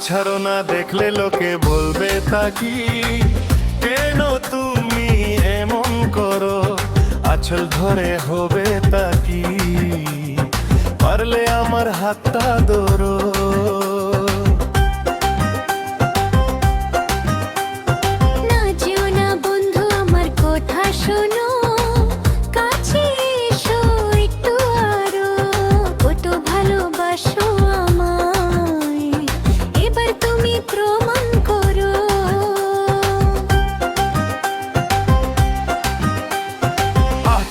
ছাড়ো না, দেখলে লোকে বলবে তাকি, কেন তুমি এমন করো, আঁচল ধরে হবে তাকি, পারলে আমার হাতটা ধরো। না যেও না বন্ধু, আমার কথা শোনো, কাছে এসো একটু আরো, কত ভালোবাসো আমায়, এবার তুমি প্রমাণ করো।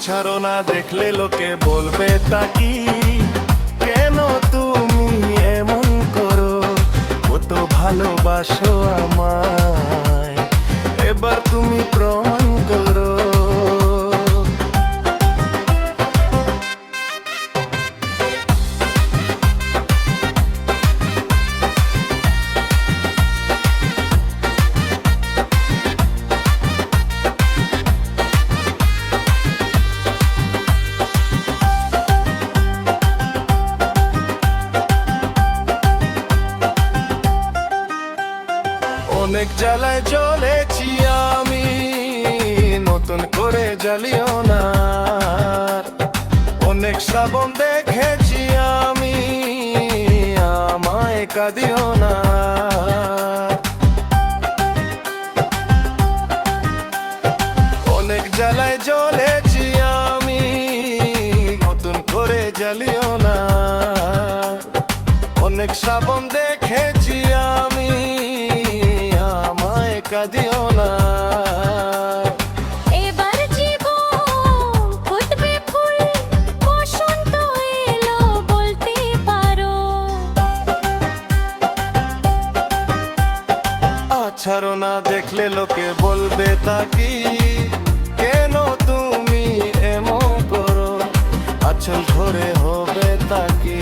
ছাড়ো না, দেখলে লোকে বলবে তাকি, কেন তুমি এমন করো, কত ভালোবাসো আমায়, এবার তুমি প্রমাণ করো। অনেক জ্বালায় জ্বলেছি আমি, নতুন করে জ্বালিও না। অনেক শ্রাবণ দেখেছি আমি, আমায় কাঁদিও না। অনেক জ্বালায় জ্বলেছি আমি, নতুন করে জ্বালিও না। অনেক শ্রাবণ দেখেছি আমি, আমায় কাঁদিও না। এবার জীবন ফুটবে ফুল, বসন্ত এলো বলতে পারো। ছাড়ো না, দেখলে লোকে বলবে তাকি, কেন তুমি এমন করো, আঁচল ধরে হবে তাকি,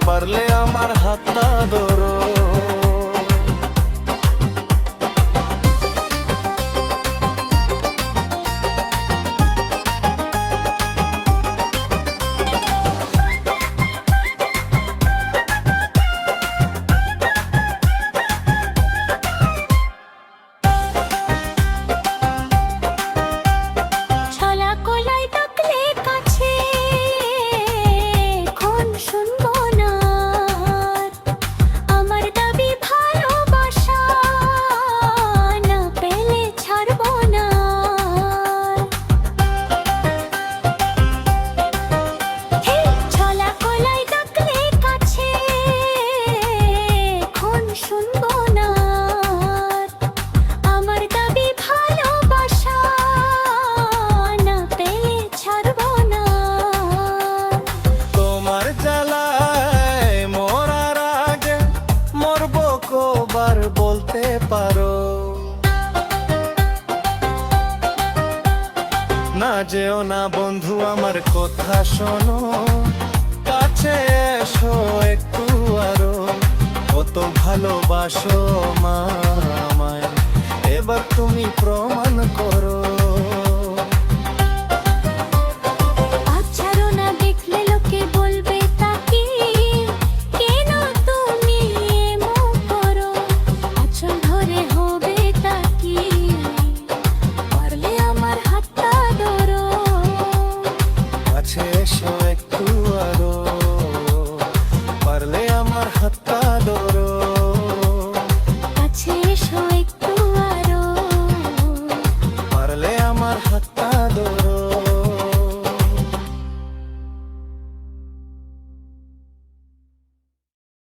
পারলে আমার হাতটা ধরো। ছলা কলাই ডাকলে কাছে, এখন শুনবো না আর, আমার দাবি ভালোবাসা, না পেলে ছাড়বো না আর। হে ছলা কলাই ডাকলে কাছে, এখন শুনবো না আর, আমার দাবি ভালোবাসা, না পেলে ছাড়বো না। তোমার জ্বালায় মরার আগে মরবো কবার বলতে পারো। না যেও না বন্ধু, আমার কথা শোনো, কাছে এসো একটু আরো, কত ভালোবাসো আমায়, এবার তুমি প্রমাণ করো।